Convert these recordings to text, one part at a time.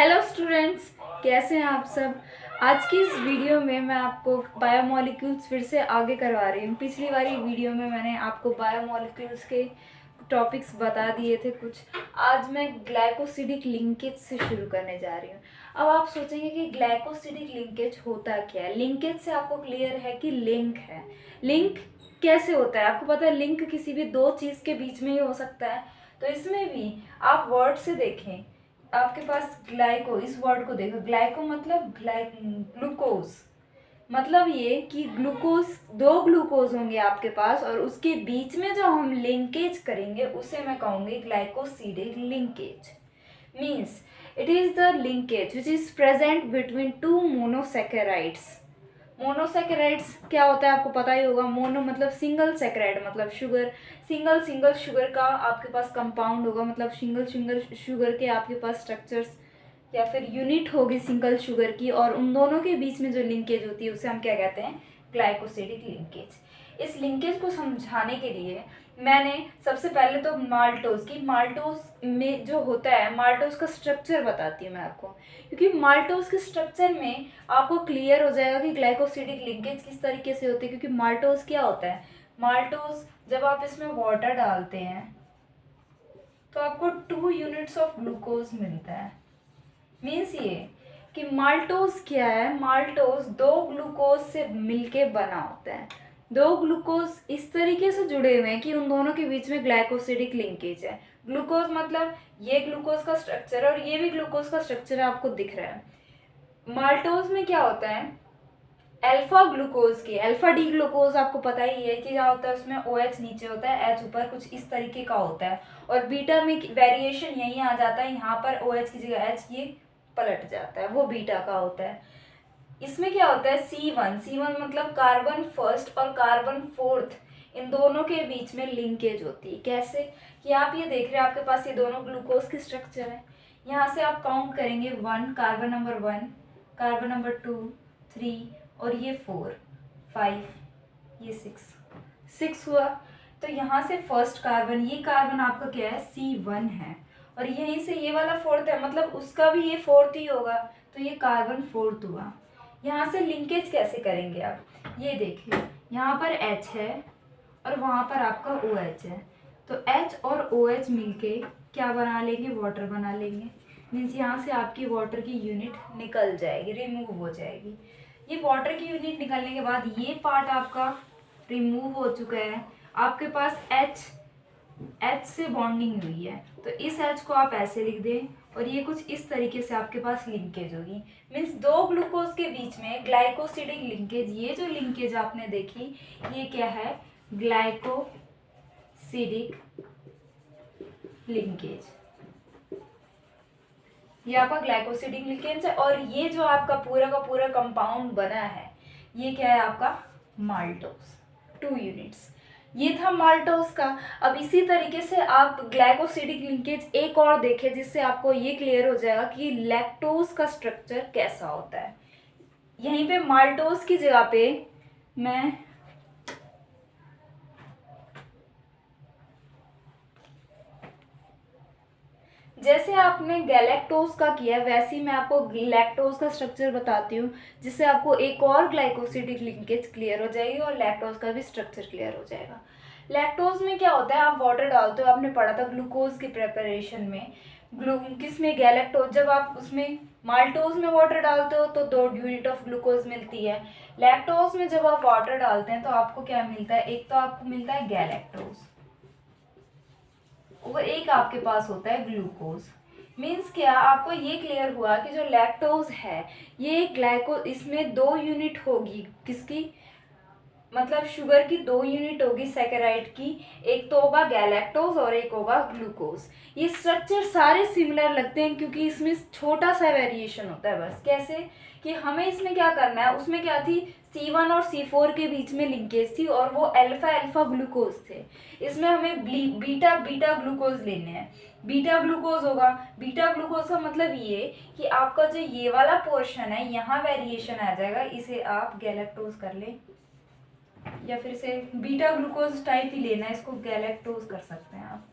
Hello students, कैसे हैं आप सब। आज की इस वीडियो में मैं आपको बायोमोलिक्यूल्स फिर से आगे करवा रही हूँ। पिछली वाली वीडियो में मैंने आपको बायोमोलिक्यूल्स के टॉपिक्स बता दिए थे कुछ। आज मैं ग्लाइकोसिडिक लिंकेज से शुरू करने जा रही हूँ। अब आप सोचेंगे कि ग्लाइकोसिडिक लिंकेज होता क्या है। लिंकेज से आपको क्लियर है कि लिंक है। लिंक कैसे होता है आपको पता है। लिंक किसी भी दो चीज़ के बीच में ही हो सकता है। तो इसमें भी आप वर्ड से देखें, आपके पास ग्लाइको, इस वर्ड को देखो। ग्लाइको मतलब ग्लूकोज। मतलब ये कि ग्लूकोज, दो ग्लूकोज होंगे आपके पास और उसके बीच में जो हम लिंकेज करेंगे उसे मैं कहूँगी glycosidic linkage. Means it is the linkage which is present between two monosaccharides. Monosaccharides क्या होता है आपको पता ही होगा। मोनो मतलब सिंगल सेकेराइड मतलब शुगर। सिंगल सिंगल शुगर का आपके पास कंपाउंड होगा, मतलब सिंगल सिंगल शुगर के आपके पास स्ट्रक्चर्स या फिर यूनिट होगी सिंगल शुगर की, और उन दोनों के बीच में जो लिंकेज होती है उसे हम क्या कहते हैं, ग्लाइकोसिडिक लिंकेज। इस लिंकेज को समझाने के लिए मैंने सबसे पहले तो माल्टोज में जो होता है, माल्टोज का स्ट्रक्चर बताती हूँ मैं आपको, क्योंकि माल्टोज के स्ट्रक्चर में आपको क्लियर हो जाएगा कि ग्लाइकोसिडिक लिंकेज किस तरीके से होती है। क्योंकि माल्टोज क्या होता है, माल्टोज जब आप इसमें वाटर डालते हैं तो आपको 2 यूनिट्स ऑफ ग्लूकोज मिलता है। मीन्स ये कि माल्टोज क्या है, माल्टोज दो ग्लूकोज से मिलके बना होता है। दो ग्लूकोज इस तरीके से जुड़े हुए हैं कि उन दोनों के बीच में ग्लाइकोसिडिक लिंकेज है। ग्लूकोज मतलब ये ग्लूकोज का स्ट्रक्चर और ये भी ग्लूकोज का स्ट्रक्चर आपको दिख रहा है। माल्टोज में क्या होता है, अल्फा ग्लूकोज की, अल्फा डी ग्लूकोज आपको पता ही है कि क्या होता है, उसमें ओ एच नीचे होता है, एच ऊपर, कुछ इस तरीके का होता है। और बीटा में वेरिएशन यहीं आ जाता है, यहाँ पर ओ एच की जगह एच ये पलट जाता है, वो बीटा का होता है। इसमें क्या होता है, C1 मतलब कार्बन फर्स्ट और कार्बन फोर्थ, इन दोनों के बीच में लिंकेज होती है। कैसे कि आप ये देख रहे हैं आपके पास ये दोनों ग्लूकोज के स्ट्रक्चर है। यहाँ से आप काउंट करेंगे 1, कार्बन नंबर 1, कार्बन नंबर 2, 3 और ये 4, 5, ये 6 हुआ। तो यहाँ से फर्स्ट कार्बन, ये कार्बन आपका क्या है, C1 है, और यहीं से ये वाला फोर्थ है, मतलब उसका भी ये फोर्थ ही होगा, तो ये कार्बन फोर्थ हुआ। यहाँ से लिंकेज कैसे करेंगे आप, ये देखिए यहाँ पर H है और वहाँ पर आपका OH है, तो H और OH मिलके क्या बना लेंगे, वाटर बना लेंगे। मीन्स यहाँ से आपकी वाटर की यूनिट निकल जाएगी, रिमूव हो जाएगी। ये वाटर की यूनिट निकलने के बाद ये पार्ट आपका रिमूव हो चुका है। आपके पास H से बॉन्डिंग हुई है, तो इस H को आप ऐसे लिख दें और ये कुछ इस तरीके से आपके पास लिंकेज होगी। मीन्स दो ग्लूकोज के बीच में ग्लाइकोसिडिक लिंकेज, ये जो लिंकेज आपने देखी ये क्या है, ग्लाइकोसिडिक लिंकेज। ये आपका ग्लाइकोसिडिक लिंकेज है, और ये जो आपका पूरा का पूरा कंपाउंड बना है ये क्या है आपका, माल्टोज, 2 यूनिट्स। ये था माल्टोज का। अब इसी तरीके से आप ग्लाइकोसिडिक लिंकेज एक और देखें, जिससे आपको ये क्लियर हो जाएगा कि लैक्टोज का स्ट्रक्चर कैसा होता है। यहीं पे माल्टोज की जगह पे मैं जैसे आपने गैलेक्टोज का किया वैसे ही मैं आपको लैक्टोज का स्ट्रक्चर बताती हूँ, जिससे आपको एक और ग्लाइकोसिडिक लिंकेज क्लियर हो जाएगी और लैक्टोज का भी स्ट्रक्चर क्लियर हो जाएगा। लैक्टोज में क्या होता है, आप वाटर डालते हो, आपने पढ़ा था ग्लूकोज की प्रिपरेशन में, किस में, गैलेक्टोज। जब आप उसमें माल्टोज में वाटर डालते हो तो 2 यूनिट ऑफ ग्लूकोज मिलती है। लैक्टोज में जब आप वाटर डालते हैं तो आपको क्या मिलता है, एक तो आपको मिलता है गैलेक्टोज और एक आपके पास होता है ग्लूकोज। मीन्स क्या, आपको ये क्लियर हुआ कि जो लैक्टोज है ये ग्लाइको, इसमें 2 यूनिट होगी, किसकी, मतलब शुगर की 2 यूनिट होगी सैकेराइड की, एक तो होगा गैलेक्टोज और एक होगा ग्लूकोज। ये स्ट्रक्चर सारे सिमिलर लगते हैं क्योंकि इसमें छोटा सा वेरिएशन होता है बस। कैसे कि हमें इसमें क्या करना है, उसमें क्या थी, C1 और C4 के बीच में लिंकेज थी और वो अल्फा अल्फा ग्लूकोज थे। इसमें हमें बीटा बीटा ग्लूकोज लेने हैं। बीटा ग्लूकोज होगा, बीटा ग्लूकोज का मतलब ये कि आपका जो ये वाला पोर्शन है यहाँ वेरिएशन आ जाएगा, इसे आप गैलेक्टोज कर लें या फिर इसे बीटा ग्लूकोज टाइप ही लेना है, इसको गैलेक्टोज कर सकते हैं आप।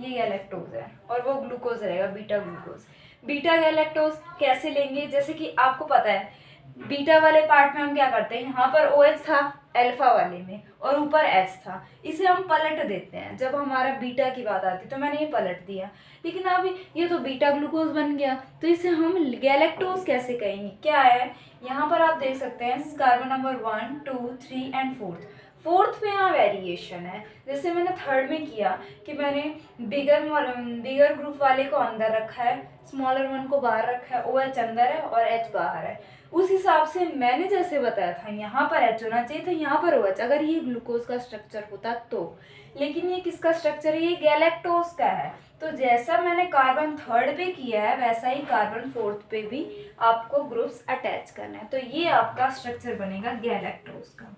ये गैलेक्टोज है और वो ग्लूकोज रहेगा बीटा ग्लूकोज। बीटा गैलेक्टोज कैसे लेंगे, जैसे कि आपको पता है बीटा वाले पार्ट में हम क्या करते हैं, यहाँ पर OH था अल्फा वाले में और ऊपर H था, इसे हम पलट देते हैं जब हमारा बीटा की बात आती है, तो मैंने ये पलट दिया। लेकिन अब ये तो बीटा ग्लूकोज बन गया, तो इसे हम गैलेक्टोज कैसे कहेंगे, क्या है यहाँ पर आप देख सकते हैं कार्बन नंबर 1, 2, 3 एंड फोर्थ में यहाँ वेरिएशन है। जैसे मैंने थर्ड में किया कि मैंने बिगर ग्रुप वाले को अंदर रखा है, स्मॉलर वन को बाहर रखा है, OH अंदर है और H बाहर है। उस हिसाब से मैंने जैसे बताया था यहाँ पर H होना चाहिए था, यहाँ पर OH, अगर ये ग्लूकोज का स्ट्रक्चर होता तो। लेकिन ये किसका स्ट्रक्चर है, ये गैलेक्टोज का है। तो जैसा मैंने कार्बन थर्ड पे किया है वैसा ही कार्बन फोर्थ पे भी आपको ग्रुप्स अटैच करना है। तो ये आपका स्ट्रक्चर बनेगा गैलेक्टोज का।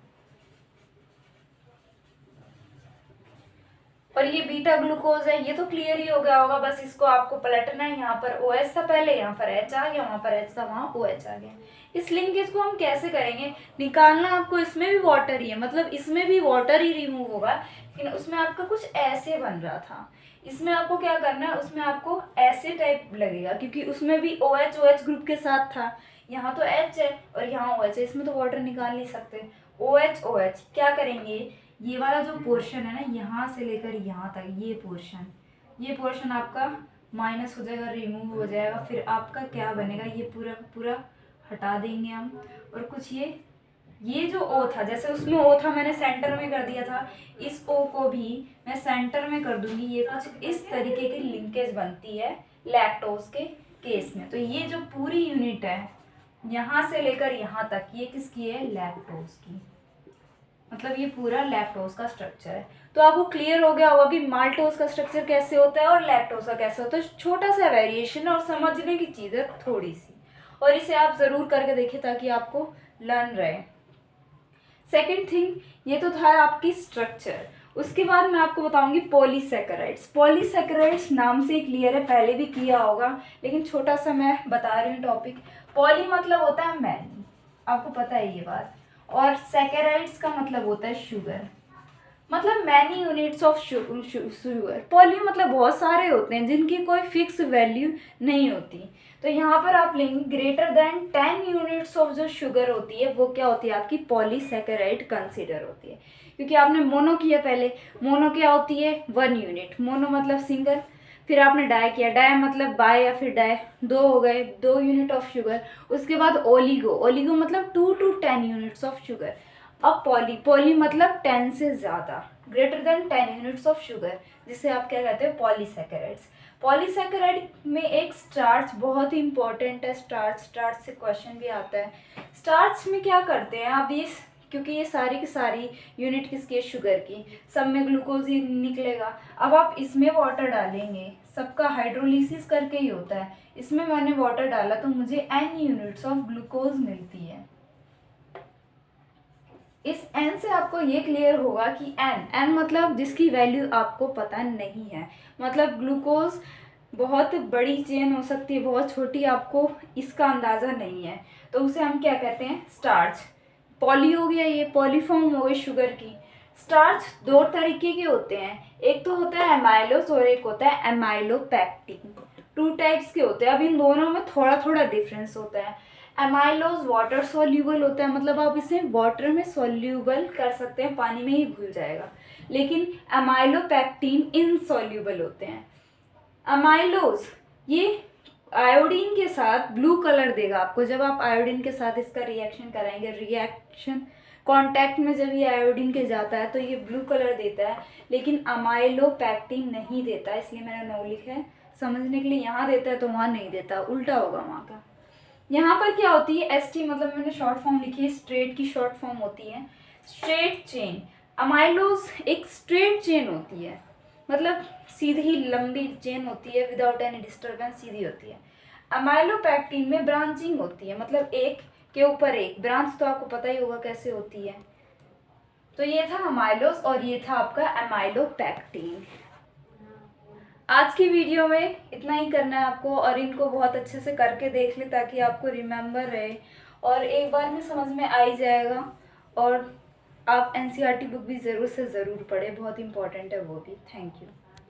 और ये बीटा ग्लूकोज है, ये तो क्लियर ही हो गया होगा, बस इसको आपको पलटना है। यहाँ पर OH था पहले, यहाँ पर H आ गया, वहाँ पर H था, वहाँ OH आ गया। इस लिंकेज को हम कैसे करेंगे, निकालना आपको, इसमें भी वाटर ही है, मतलब इसमें भी वाटर ही रिमूव होगा, लेकिन उसमें आपका कुछ ऐसे बन रहा था। इसमें आपको क्या करना है, उसमें आपको ऐसे टाइप लगेगा, क्योंकि उसमें भी OH ग्रुप के साथ था। यहाँ तो H है और यहाँ OH है, इसमें तो वाटर निकाल नहीं सकते। OH क्या करेंगे, ये वाला जो पोर्शन है ना, यहाँ से लेकर यहाँ तक ये पोर्शन आपका माइनस हो जाएगा, रिमूव हो जाएगा। फिर आपका क्या बनेगा, ये पूरा पूरा हटा देंगे हम। और कुछ ये जो O था, जैसे उसमें O था मैंने सेंटर में कर दिया था, इस O को भी मैं सेंटर में कर दूंगी। ये कुछ इस तरीके की लिंकेज बनती है लैक्टोज के केस में। तो ये जो पूरी यूनिट है यहाँ से लेकर यहाँ तक, ये किसकी है, लैक्टोज की। मतलब ये पूरा लैक्टोज का स्ट्रक्चर है। तो आपको क्लियर हो गया होगा कि माल्टोज का स्ट्रक्चर कैसे होता है और लैक्टोज का कैसे होता है। छोटा सा वेरिएशन और समझने की चीज़ है थोड़ी सी, और इसे आप ज़रूर करके देखिए ताकि आपको लर्न रहे। सेकेंड थिंग, ये तो था आपकी स्ट्रक्चर। उसके बाद मैं आपको बताऊंगी पॉलीसैकेराइड्स। पॉलीसैकेराइड्स नाम से क्लियर है, पहले भी किया होगा, लेकिन छोटा सा मैं बता रही हूँ टॉपिक। पॉली मतलब होता है मैनी, आपको पता है ये बात, और सैकेराइड्स का मतलब होता है शुगर, मतलब many units of sugar. Poly मतलब बहुत सारे होते हैं जिनकी कोई फिक्स वैल्यू नहीं होती। तो यहाँ पर आप लेंगे ग्रेटर देन 10 यूनिट्स ऑफ जो शुगर होती है वो क्या होती है, आपकी पॉलीसैकेराइड कंसीडर होती है। क्योंकि आपने मोनो किया पहले, मोनो क्या होती है, 1 यूनिट, मोनो मतलब सिंगल। फिर आपने डाई किया, डाई मतलब बाय या फिर डाई, 2 हो गए, 2 यूनिट ऑफ शुगर। उसके बाद ओलिगो, ओलिगो मतलब 2 to 10 यूनिट्स ऑफ शुगर। अब पॉली मतलब 10 से ज़्यादा, greater than 10 units of sugar, जिसे आप क्या कहते हैं, पॉलीसैकेराइड्स। पॉलीसैकेराइड में एक स्टार्च बहुत ही इंपॉर्टेंट है। स्टार्च से क्वेश्चन भी आता है। स्टार्च में क्या करते हैं आप, ये क्योंकि ये सारी की सारी यूनिट किसकी है, शुगर की, सब में ग्लूकोज ही निकलेगा। अब आप इसमें वाटर डालेंगे, सबका हाइड्रोलिसिस करके ही होता है, इसमें मैंने वाटर डाला तो मुझे n यूनिट्स ऑफ ग्लूकोज मिलती है। इस n से आपको ये क्लियर होगा कि n मतलब जिसकी वैल्यू आपको पता नहीं है, मतलब ग्लूकोज बहुत बड़ी चेन हो सकती है, बहुत छोटी, आपको इसका अंदाज़ा नहीं है, तो उसे हम क्या कहते हैं, स्टार्च। पॉली हो गया, ये पॉलीफॉर्म हो गई शुगर की। स्टार्च 2 तरीके के होते हैं, एक तो होता है एमाइलोस और एक होता है एमाइलोपैक्टिन। 2 टाइप्स के होते हैं। अब इन दोनों में थोड़ा थोड़ा डिफरेंस होता है। एमाइलोज वाटर सोल्यूबल होता है, मतलब आप इसे वाटर में सोल्यूबल कर सकते हैं, पानी में ही घुल जाएगा। लेकिन एमाइलोपैक्टिन इनसोल्यूबल होते हैं। अमाइलोज ये आयोडीन के साथ ब्लू कलर देगा आपको, जब आप आयोडीन के साथ इसका रिएक्शन कराएंगे, रिएक्शन कांटेक्ट में जब ये आयोडीन के जाता है तो ये ब्लू कलर देता है, लेकिन अमाइलोपैक्टिन नहीं देता, इसलिए मैंने नो लिखा है समझने के लिए। यहाँ देता है तो वहाँ नहीं देता, उल्टा होगा वहाँ का। यहाँ पर क्या होती है, एसटी मतलब मैंने शॉर्ट फॉर्म लिखी है, स्ट्रेट की शॉर्ट फॉर्म होती है स्ट्रेट चेन। अमाइलोज एक स्ट्रेट चेन होती है, मतलब सीधी लंबी चेन होती है, विदाउट एनी डिस्टर्बेंस सीधी होती है। अमाइलोपैक्टिन में ब्रांचिंग होती है, मतलब एक के ऊपर एक ब्रांच, तो आपको पता ही होगा कैसे होती है। तो ये था अमाइलोज और ये था आपका अमाइलोपैक्टिन। आज की वीडियो में इतना ही करना है आपको, और इनको बहुत अच्छे से करके देख ले ताकि आपको रिमेम्बर रहे, और एक बार में समझ में आ ही जाएगा। और आप एनसीईआरटी बुक भी ज़रूर से ज़रूर पढ़ें, बहुत इंपॉर्टेंट है वो भी। Thank you.